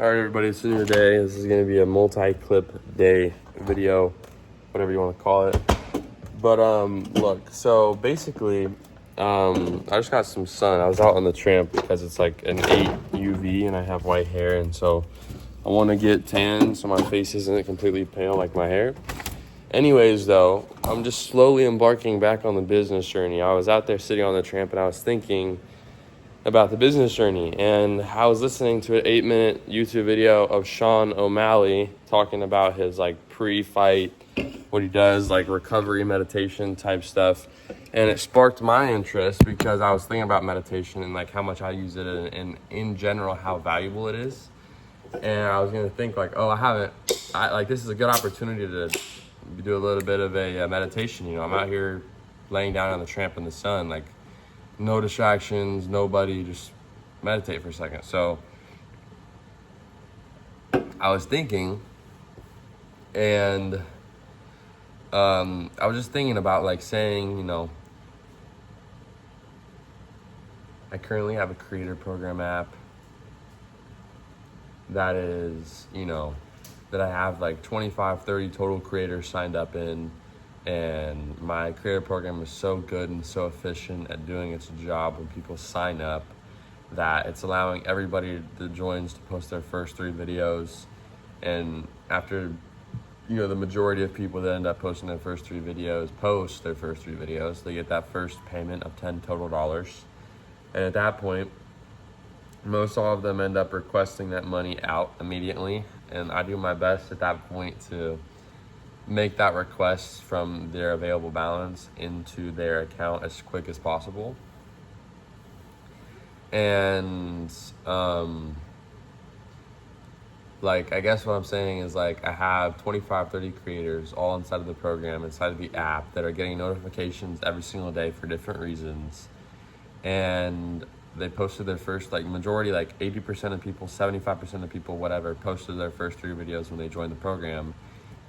All right, everybody, it's a new day. This is going to be a multi-clip day video, whatever you want to call it. But look, so basically, I just got some sun. I was out on the tramp because it's like an 8 UV and I have white hair, and so I want to get tan so my face isn't completely pale like my hair. Anyways, though, I'm just slowly embarking back on the business journey. I was out there sitting on the tramp and I was thinking about the business journey, and I was listening to an 8-minute YouTube video of Sean O'Malley talking about his like pre-fight, what he does, like recovery meditation type stuff, and it sparked my interest because I was thinking about meditation and like how much I use it and in general how valuable it is. And I was gonna think like, this is a good opportunity to do a little bit of a meditation. You know, I'm out here laying down on the tramp in the sun, like no distractions, nobody, just meditate for a second. So I was thinking, and I was just thinking about like saying, you know, I currently have a creator program app that is, you know, that I have like 25, 30 total creators signed up in. And my creator program is so good and so efficient at doing its job when people sign up that it's allowing everybody that joins to post their first 3 videos. And after, you know, the majority of people that end up posting their first 3 videos post their first 3 videos, they get that first payment of $10 total. And at that point, most all of them end up requesting that money out immediately. And I do my best at that point to make that request from their available balance into their account as quick as possible. And like, I guess what I'm saying is like I have 25, 30 creators all inside of the program, inside of the app, that are getting notifications every single day for different reasons. And they posted their first, like majority, like 80% of people, 75% of people, whatever, posted their first 3 videos when they joined the program.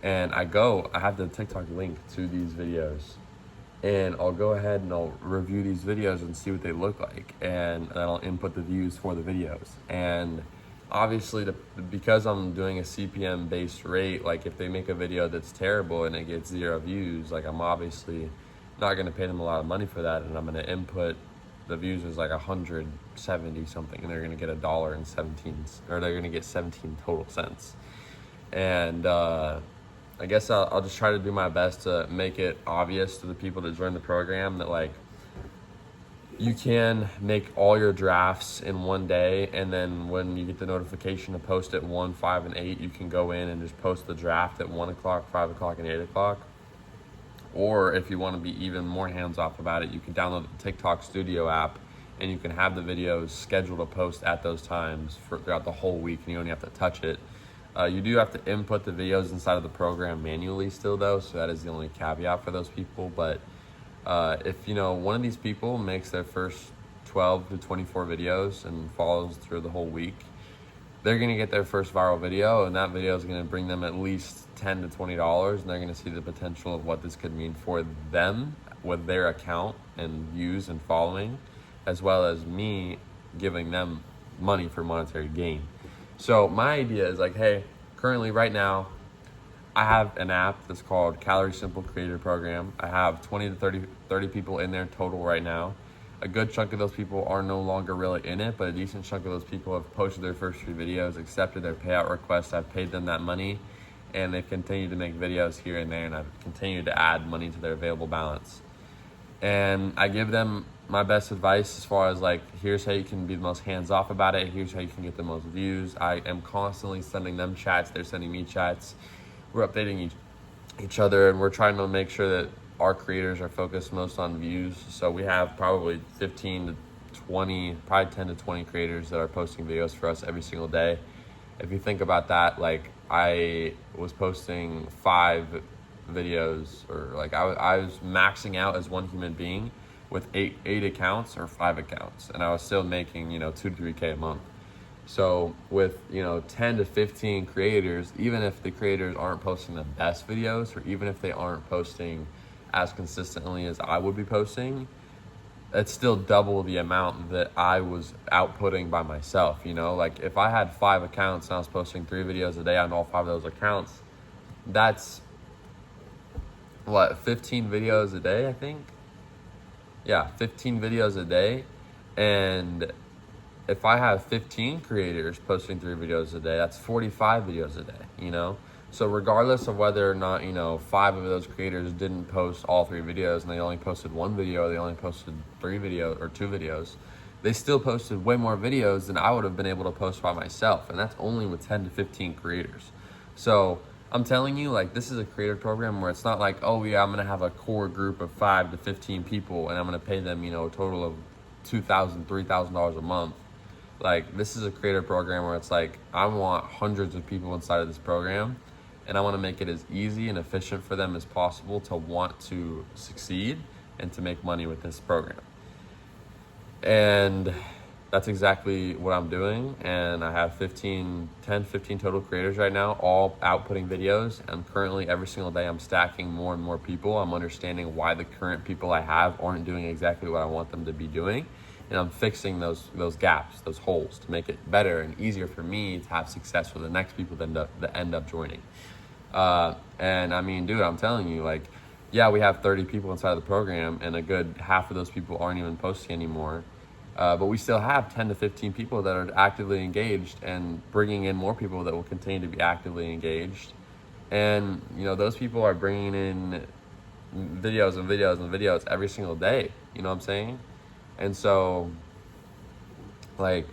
And I have the TikTok link to these videos, and I'll go ahead and I'll review these videos and see what they look like, and then I'll input the views for the videos. And obviously, because I'm doing a CPM based rate, like if they make a video that's terrible and it gets 0 views, like I'm obviously not going to pay them a lot of money for that, and I'm going to input the views as like 170 something, and they're going to get $1.17, or they're going to get 17 total cents. And I guess I'll just try to do my best to make it obvious to the people that join the program that like you can make all your drafts in one day, and then when you get the notification to post at 1, 5, and 8, you can go in and just post the draft at 1 o'clock, 5 o'clock, and 8 o'clock. Or if you want to be even more hands-off about it, you can download the TikTok Studio app, and you can have the videos scheduled to post at those times throughout the whole week, and you only have to touch it. You do have to input the videos inside of the program manually still though, so that is the only caveat for those people. But if, you know, one of these people makes their first 12 to 24 videos and follows through the whole week, they're going to get their first viral video, and that video is going to bring them at least $10 to $20, and they're going to see the potential of what this could mean for them with their account and views and following, as well as me giving them money for monetary gain. So my idea is like, hey, currently right now, I have an app that's called Calorie Simple Creator Program. I have 20 to 30 people in there total right now. A good chunk of those people are no longer really in it, but a decent chunk of those people have posted their first 3 videos, accepted their payout request. I've paid them that money, and they've continued to make videos here and there, and I've continued to add money to their available balance. And I give them my best advice as far as like, here's how you can be the most hands-off about it. Here's how you can get the most views. I am constantly sending them chats. They're sending me chats. We're updating each other, and we're trying to make sure that our creators are focused most on views. So we have probably 15 to 20, probably 10 to 20 creators that are posting videos for us every single day. If you think about that, like I was posting 5 videos, or like I was maxing out as one human being with 8 accounts or 5 accounts, and I was still making, you know, 2 to 3K a month. So with, you know, 10 to 15 creators, even if the creators aren't posting the best videos, or even if they aren't posting as consistently as I would be posting, it's still double the amount that I was outputting by myself, you know? Like if I had 5 accounts and I was posting 3 videos a day on all 5 of those accounts, that's what, 15 videos a day, I think? Yeah, 15 videos a day. And if I have 15 creators posting 3 videos a day, that's 45 videos a day, you know? So regardless of whether or not, you know, 5 of those creators didn't post all 3 videos and they only posted 1 video, or they only posted 3 videos or 2 videos, they still posted way more videos than I would have been able to post by myself. And that's only with 10 to 15 creators. So I'm telling you, like, this is a creator program where it's not like, oh yeah, I'm gonna have a core group of 5 to 15 people and I'm gonna pay them, you know, a total of $2,000, $3,000 a month. Like, this is a creator program where it's like, I want hundreds of people inside of this program, and I want to make it as easy and efficient for them as possible to want to succeed and to make money with this program. And that's exactly what I'm doing. And I have 10, 15 total creators right now, all outputting videos. And currently every single day I'm stacking more and more people. I'm understanding why the current people I have aren't doing exactly what I want them to be doing. And I'm fixing those gaps, those holes, to make it better and easier for me to have success for the next people that end up joining. And I mean, dude, I'm telling you, like, yeah, we have 30 people inside of the program, and a good half of those people aren't even posting anymore. But we still have 10 to 15 people that are actively engaged, and bringing in more people that will continue to be actively engaged. And, you know, those people are bringing in videos and videos and videos every single day. You know what I'm saying? And so, like,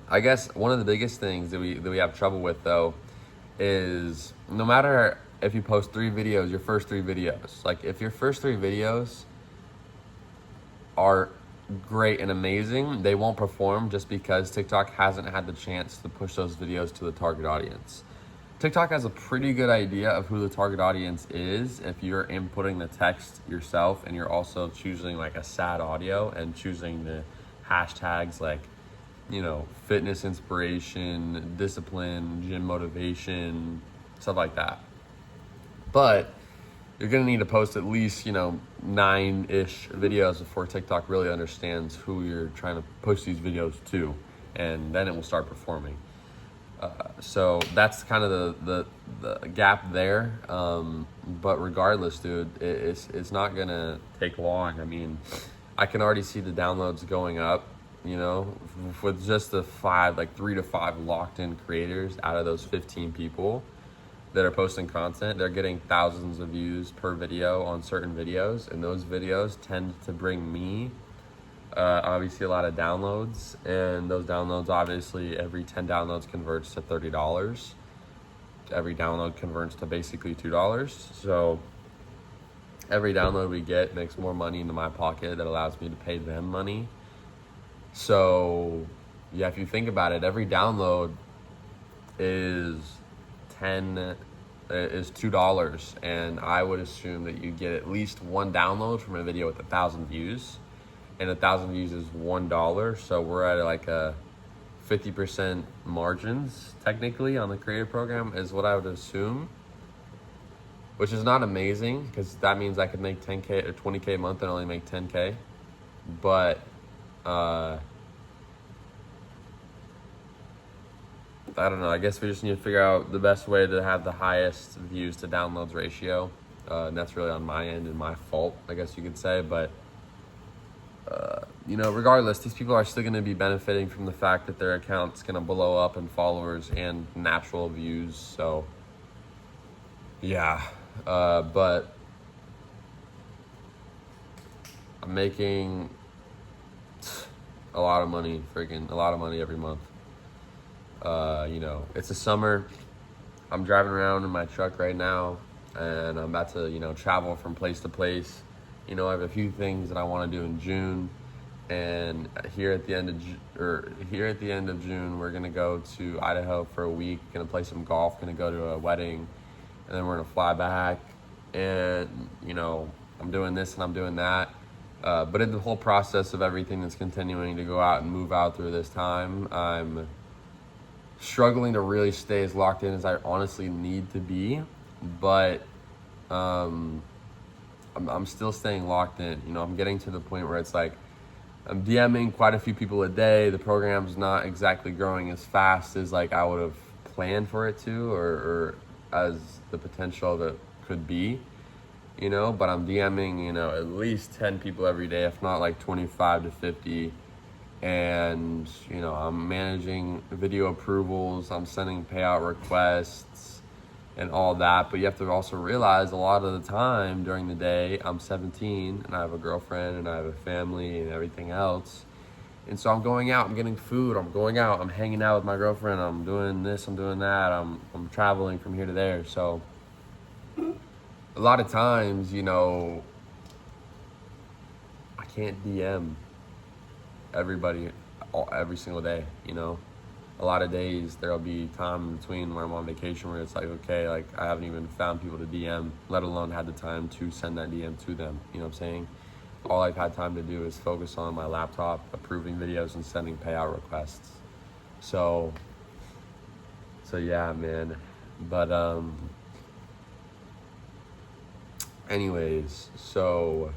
I guess one of the biggest things that we have trouble with, though, is no matter if you post 3 videos, your first 3 videos, like if your first 3 videos are great and amazing, they won't perform just because TikTok hasn't had the chance to push those videos to the target audience. TikTok has a pretty good idea of who the target audience is if you're inputting the text yourself and you're also choosing like a sad audio and choosing the hashtags like, you know, fitness inspiration, discipline, gym motivation, stuff like that. But you're gonna need to post at least, you know, 9-ish videos before TikTok really understands who you're trying to push these videos to, and then it will start performing. So that's kind of the gap there. But regardless, dude, it's not gonna take long. I mean, I can already see the downloads going up, you know, with just the 3 to 5 locked in creators out of those 15 people that are posting content. They're getting thousands of views per video on certain videos, and those videos tend to bring me obviously a lot of downloads, and those downloads, obviously every 10 downloads converts to $30. Every download converts to basically $2. So every download we get makes more money into my pocket that allows me to pay them money. So yeah, if you think about it, every download is $2, and I would assume that you get at least 1 download from a video with 1,000 views, and 1,000 views is $1. So we're at like a 50% margins technically on the creator program is what I would assume, which is not amazing because that means I could make 10K or 20K a month and only make 10K. But I don't know. I guess we just need to figure out the best way to have the highest views to downloads ratio. And that's really on my end and my fault, I guess you could say. But, you know, regardless, these people are still going to be benefiting from the fact that their account's going to blow up in followers and natural views. So, yeah. But I'm making a lot of money, a lot of money every month. You know, it's the summer. I'm driving around in my truck right now, and I'm about to, you know, travel from place to place. You know, I have a few things that I want to do in June, and here at the end of June, we're gonna go to Idaho for a week. Gonna play some golf. Gonna go to a wedding, and then we're gonna fly back. And you know, I'm doing this and I'm doing that. But in the whole process of everything that's continuing to go out and move out through this time, I'm struggling to really stay as locked in as I honestly need to be. But I'm I'm still staying locked in. You know, I'm getting to the point where it's like I'm DMing quite a few people a day. The program's not exactly growing as fast as like I would have planned for it to, or as the potential of it could be, you know, but I'm DMing, you know, at least 10 people every day, if not like 25 to 50. And, you know, I'm managing video approvals, I'm sending payout requests and all that. But you have to also realize a lot of the time during the day, I'm 17 and I have a girlfriend and I have a family and everything else. And so I'm going out, I'm getting food, I'm going out, I'm hanging out with my girlfriend, I'm doing this, I'm doing that, I'm traveling from here to there. So a lot of times, you know, I can't DM everybody every single day, you know. A lot of days there'll be time in between where I'm on vacation where it's like, okay, like I haven't even found people to DM, let alone had the time to send that DM to them, you know what I'm saying? All I've had time to do is focus on my laptop, approving videos and sending payout requests. So yeah, man. But anyways, so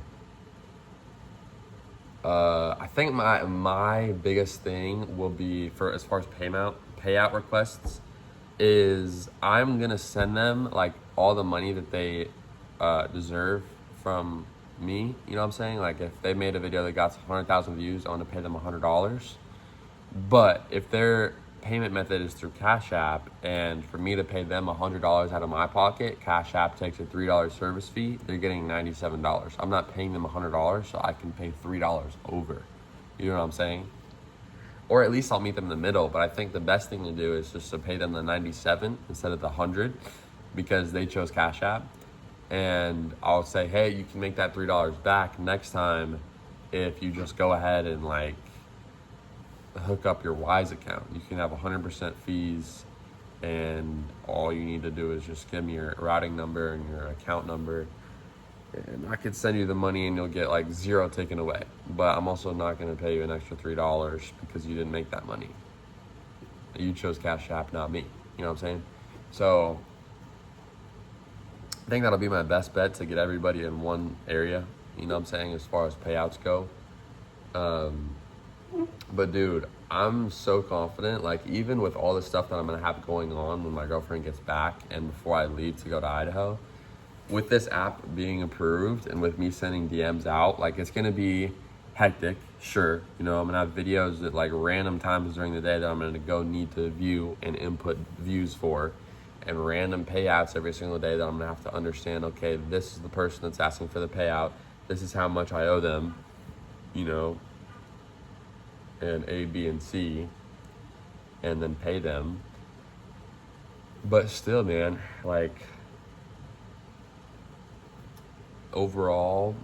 I think my biggest thing will be, for as far as payout requests, is I'm gonna send them like all the money that they deserve from me. You know what I'm saying? Like if they made a video that got 100,000 views, I want to pay them $100. But if their payment method is through Cash App, and for me to pay them $100 out of my pocket, Cash App takes a $3 service fee, they're getting $97. I'm not paying them $100, so I can pay $3 over. You know what I'm saying? Or at least I'll meet them in the middle. But I think the best thing to do is just to pay them the 97 instead of the 100, because they chose Cash App. And I'll say, hey, you can make that $3 back next time if you just go ahead and like hook up your Wise account. You can have 100% fees, and all you need to do is just give me your routing number and your account number, and I could send you the money and you'll get like zero taken away. But I'm also not going to pay you an extra $3 because you didn't make that money. You chose Cash App, not me. You know what I'm saying? So I think that'll be my best bet to get everybody in one area, you know what I'm saying, as far as payouts go. But dude, I'm so confident, like even with all the stuff that I'm gonna have going on when my girlfriend gets back and before I leave to go to Idaho, with this app being approved and with me sending DMs out, like it's gonna be hectic, sure. You know, I'm gonna have videos at like random times during the day that I'm gonna go need to view and input views for, and random payouts every single day that I'm gonna have to understand, okay, this is the person that's asking for the payout, this is how much I owe them, you know, and A, B, and C, and then pay them. But still, man, like overall,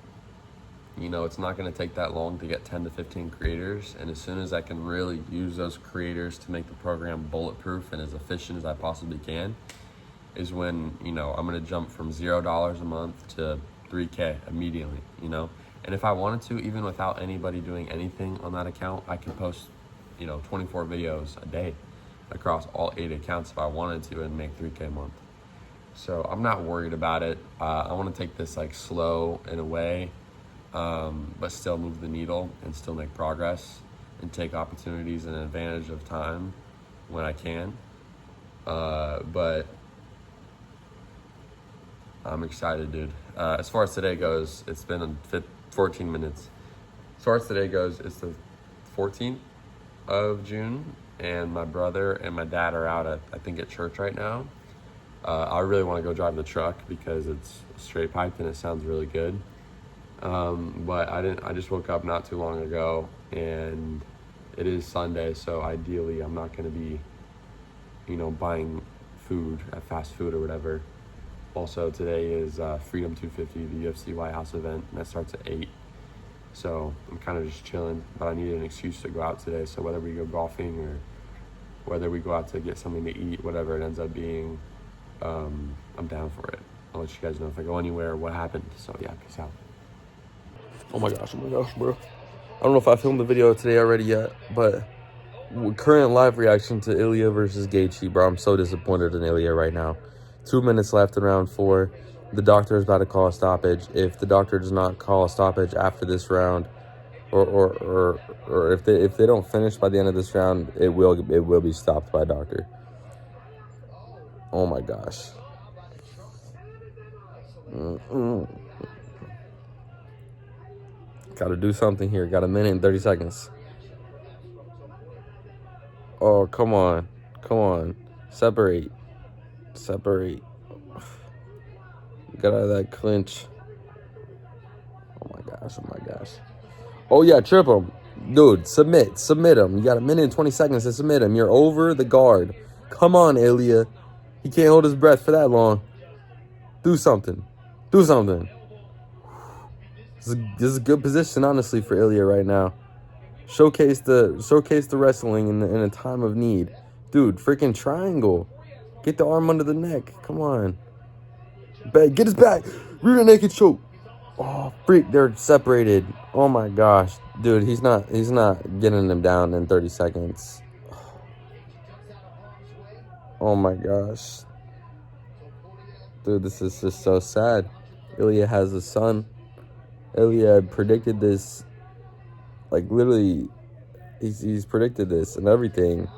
you know, it's not going to take that long to get 10 to 15 creators. And as soon as I can really use those creators to make the program bulletproof and as efficient as I possibly can, is when, you know, I'm going to jump from $0 a month to 3K immediately, you know. And if I wanted to, even without anybody doing anything on that account, I could post, you know, 24 videos a day across all 8 accounts if I wanted to and make 3K a month. So I'm not worried about it. I want to take this like slow in a way, but still move the needle and still make progress and take opportunities and advantage of time when I can. But I'm excited, dude. As far as today goes, it's been 14 minutes. As far as today goes, it's the 14th of June, and my brother and my dad are out at, I think, at church right now. I really want to go drive the truck because it's straight piped and it sounds really good. But I just woke up not too long ago, and it is Sunday, so ideally I'm not going to be, you know, buying food at fast food or whatever. Also, today is Freedom 250, the UFC White House event, and that starts at 8. So I'm kind of just chilling, but I needed an excuse to go out today. So whether we go golfing or whether we go out to get something to eat, whatever it ends up being, I'm down for it. I'll let you guys know if I go anywhere or what happened. So yeah, peace out. Oh my gosh, bro. I don't know if I filmed the video today already yet, but current live reaction to Ilya versus Gaethje, bro. I'm so disappointed in Ilya right now. 2 minutes left in round 4. the doctor is about to call a stoppage. If the doctor does not call a stoppage after this round, or if they don't finish by the end of this round, it will be stopped by a doctor. Oh my gosh. Got to do something here. Got a minute and 30 seconds. Oh, come on. Come on. Separate. Separate. Get out of that clinch. Oh my gosh. Oh my gosh. Oh yeah, trip him. Dude, submit him. You got a minute and 20 seconds to submit him. You're over the guard. Come on, Ilya. He can't hold his breath for that long. Do something. Do something. This is a good position, honestly, for Ilya right now. Showcase the wrestling in a time of need. Dude, freaking triangle. Get the arm under the neck. Come on. Get his back. Rear naked choke. Oh, freak, they're separated. Oh my gosh. Dude, he's not getting him down in 30 seconds. Oh my gosh. Dude, this is just so sad. Ilya has a son. Ilya predicted this. Like, literally, he's predicted this and everything.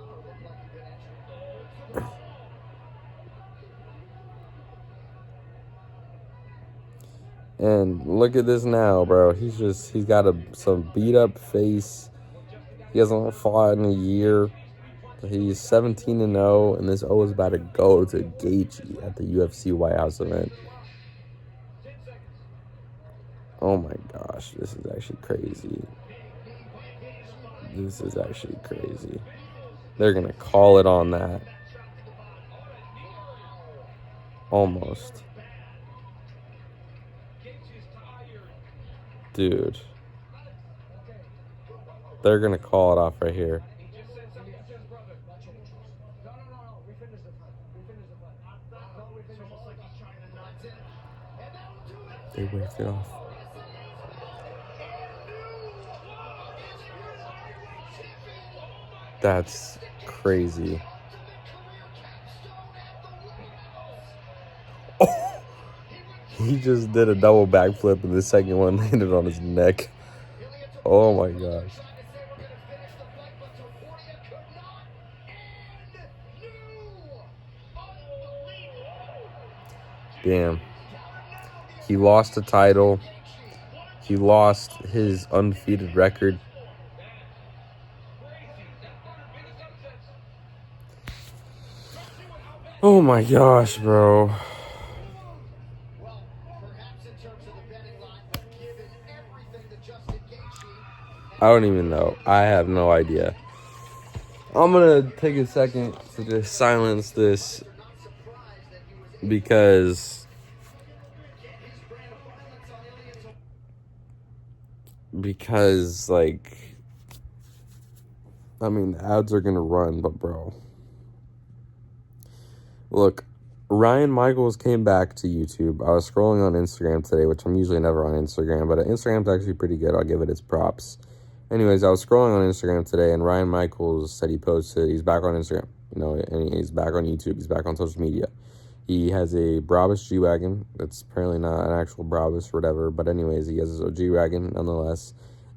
And look at this now, bro. He's got some beat up face. He hasn't fought in a year. He's 17-0, and this O is about to go to Gaethje at the UFC White House event. Oh my gosh, this is actually crazy. This is actually crazy. They're gonna call it on that. Almost. Dude. They're gonna call it off right here. They waved it off. That's crazy. Oh! He just did a double backflip and the second one landed on his neck. Oh my gosh. Damn. He lost the title. He lost his undefeated record. Oh my gosh, bro. I don't even know. I have no idea. I'm gonna take a second to just silence this because like, I mean, the ads are gonna run, but bro, look, Ryan Michaels came back to YouTube. I was scrolling on Instagram today, which I'm usually never on Instagram, but Instagram's actually pretty good. I'll give it its props. Anyways, I was scrolling on Instagram today, and Ryan Michaels said he posted, he's back on Instagram, and he's back on YouTube, he's back on social media. He has a Brabus G-Wagon. That's apparently not an actual Brabus or whatever, but anyways, he has a G-Wagon nonetheless,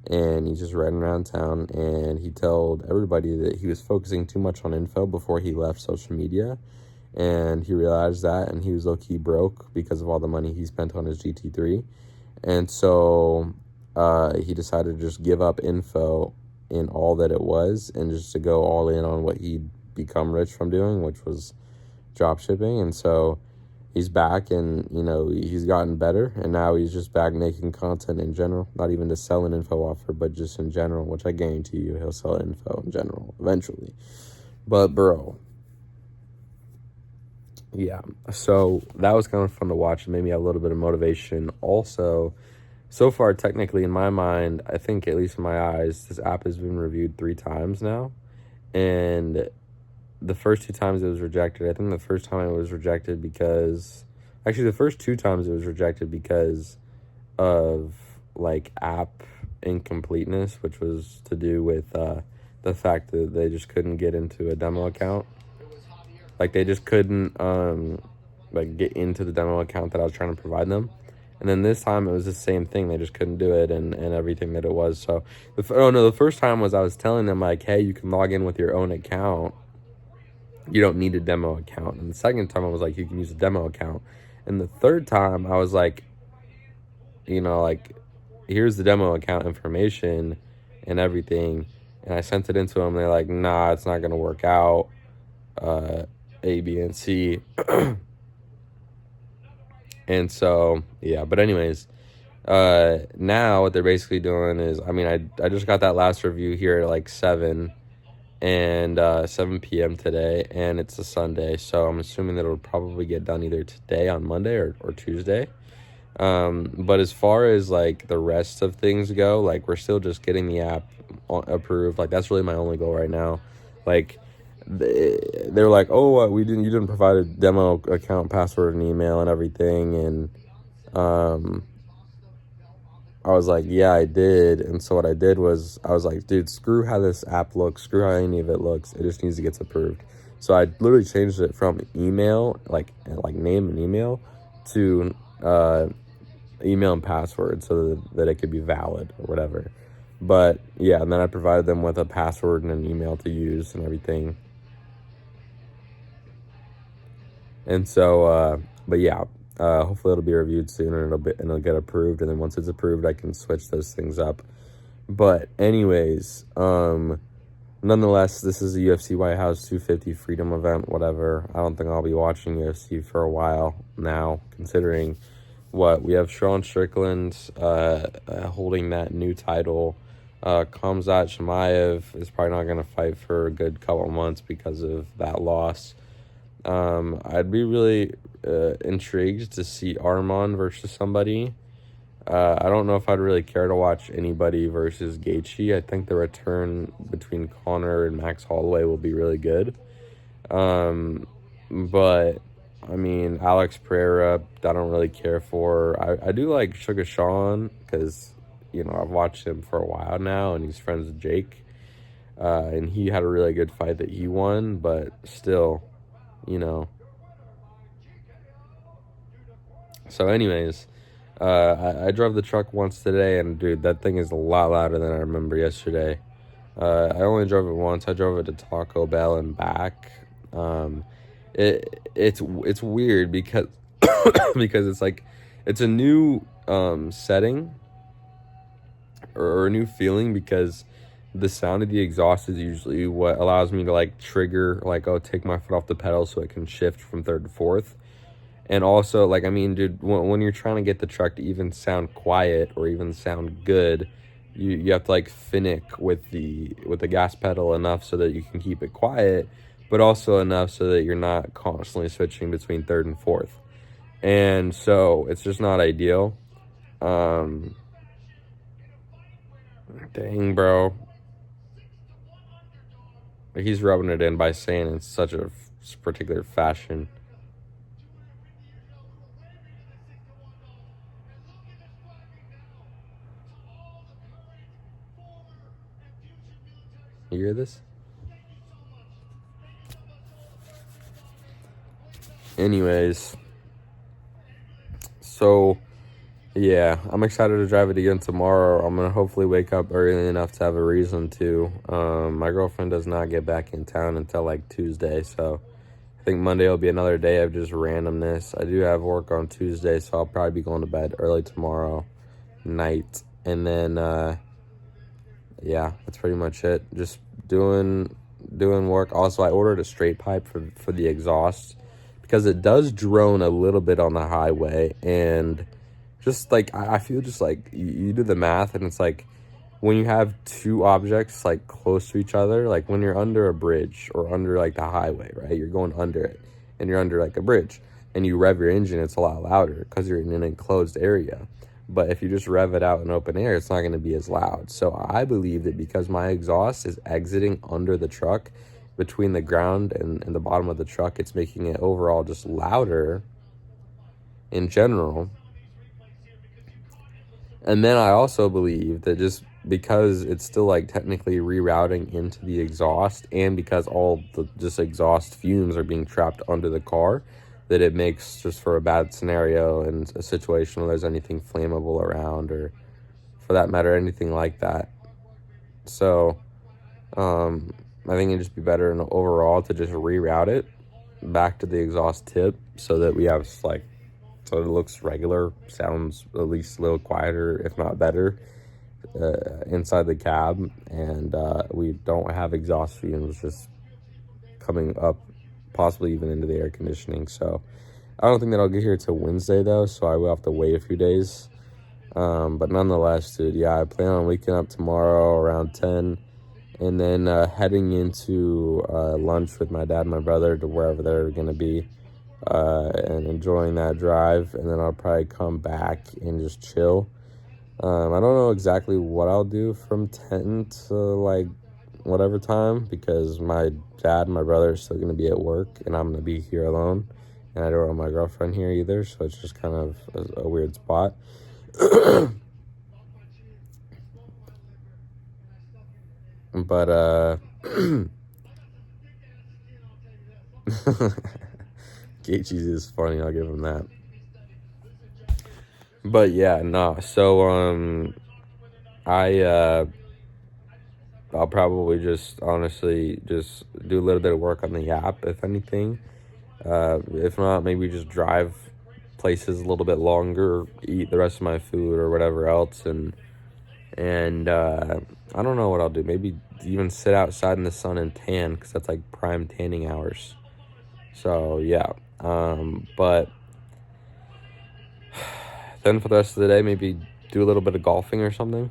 and he's just riding around town, and he told everybody that he was focusing too much on info before he left social media, and he realized that, and he was low-key broke because of all the money he spent on his GT3, and so he decided to just give up info in all that it was and just to go all in on what he'd become rich from doing, which was drop shipping. And so he's back, and he's gotten better, and now he's just back making content in general, not even to sell an info offer, but just in general, which I guarantee you he'll sell info in general eventually. But bro, yeah, so that was kind of fun to watch. It made me have a little bit of motivation. Also, so far, technically, in my mind, I think, at least in my eyes, this app has been reviewed 3 times now. And the first 2 times it was rejected. I think the first time it was rejected because... Actually, the first 2 times it was rejected because of, like, app incompleteness, which was to do with the fact that they just couldn't get into a demo account. Like, they just couldn't like get into the demo account that I was trying to provide them. And then this time it was the same thing. They just couldn't do it and everything that it was. So, the first time was I was telling them, like, hey, you can log in with your own account. You don't need a demo account. And the second time I was like, you can use a demo account. And the third time I was like, like, here's the demo account information and everything. And I sent it into them. They're like, nah, it's not going to work out. A, B, and C. And so, yeah, but anyways, now what they're basically doing is, I mean, I just got that last review here at like 7 p.m. today, and it's a Sunday, so I'm assuming that it'll probably get done either today on Monday or Tuesday. But as far as like the rest of things go, like we're still just getting the app approved. Like that's really my only goal right now. Like they're like, oh, you didn't provide a demo account password and email and everything, and I was like, yeah, I did. And so what I did was I was like, dude, screw how this app looks, screw how any of it looks, it just needs to get approved. So I literally changed it from email, like name and email, to email and password, so that it could be valid or whatever. But yeah, and then I provided them with a password and an email to use and everything. And so, but yeah, hopefully it'll be reviewed soon and it'll get approved. And then once it's approved, I can switch those things up. But anyways, nonetheless, this is a UFC White House 250 Freedom event, whatever. I don't think I'll be watching UFC for a while now, considering what we have. Sean Strickland holding that new title. Khamzat Chimaev is probably not going to fight for a good couple months because of that loss. I'd be really intrigued to see Arman versus somebody. I don't know if I'd really care to watch anybody versus Gaethje. I think the return between Conor and Max Holloway will be really good. But I mean, Alex Pereira, I don't really care for. I do like Sugar Sean because, I've watched him for a while now, and he's friends with Jake. And he had a really good fight that he won, but still, So anyways, I drove the truck once today, and dude, that thing is a lot louder than I remember yesterday. I only drove it once. I drove it to Taco Bell and back. It's weird because because it's like it's a new setting or a new feeling, because the sound of the exhaust is usually what allows me to like trigger, like, oh, take my foot off the pedal so it can shift from third to fourth. And also, like, I mean, dude, when you're trying to get the truck to even sound quiet or even sound good, you have to like finick with the gas pedal enough so that you can keep it quiet, but also enough so that you're not constantly switching between third and fourth. And so it's just not ideal. Dang, bro. He's rubbing it in by saying in such a particular fashion. You hear this? Anyways, so yeah, I'm excited to drive it again tomorrow. I'm gonna hopefully wake up early enough to have a reason to. My girlfriend does not get back in town until like Tuesday, so I think Monday will be another day of just randomness. I do have work on Tuesday, so I'll probably be going to bed early tomorrow night, and then yeah, that's pretty much it. Just doing work. Also, I ordered a straight pipe for the exhaust, because it does drone a little bit on the highway, and just like I feel just like you do the math, and it's like when you have two objects like close to each other, like when you're under a bridge or under like the highway, right? You're going under it, and you're under like a bridge, and you rev your engine, it's a lot louder because you're in an enclosed area. But if you just rev it out in open air, it's not going to be as loud. So I believe that because my exhaust is exiting under the truck, between the ground and the bottom of the truck, it's making it overall just louder in general. And then I also believe that just because it's still like technically rerouting into the exhaust, and because all the just exhaust fumes are being trapped under the car, that it makes just for a bad scenario and a situation where there's anything flammable around, or for that matter, anything like that. So I think it'd just be better in overall to just reroute it back to the exhaust tip so that we have like, so it looks regular, sounds at least a little quieter, if not better, inside the cab, and we don't have exhaust fumes just coming up, possibly even into the air conditioning. So I don't think that I'll get here till Wednesday though, so I will have to wait a few days. But nonetheless, dude, yeah, I plan on waking up tomorrow around 10, and then heading into lunch with my dad and my brother to wherever they're going to be, and enjoying that drive. And then I'll probably come back and just chill. I don't know exactly what I'll do from 10 to like whatever time, because my dad and my brother are still going to be at work, and I'm going to be here alone. And I don't have my girlfriend here either, so it's just kind of a weird spot. But Gaethje's is funny, I'll give him that. But yeah, no. So I'll probably just honestly just do a little bit of work on the app, if anything. If not, maybe just drive places a little bit longer, eat the rest of my food or whatever else, and I don't know what I'll do. Maybe even sit outside in the sun and tan, because that's like prime tanning hours. So yeah, but then for the rest of the day, maybe do a little bit of golfing or something.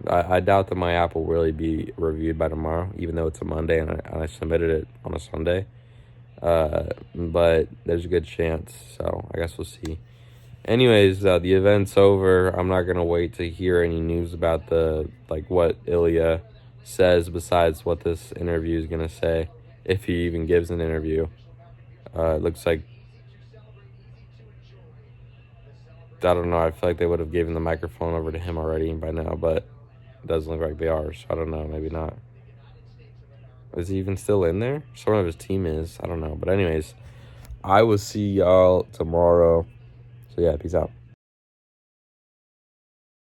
I doubt that my app will really be reviewed by tomorrow, even though it's a Monday and I submitted it on a Sunday. But there's a good chance, so I guess we'll see. Anyways, the event's over. I'm not gonna wait to hear any news about what Ilya says besides what this interview is gonna say, if he even gives an interview. It looks like, I don't know, I feel like they would have given the microphone over to him already by now, but it doesn't look like they are, so I don't know, maybe not. Is he even still in there? Someone of his team is, I don't know. But anyways, I will see y'all tomorrow. So yeah, peace out.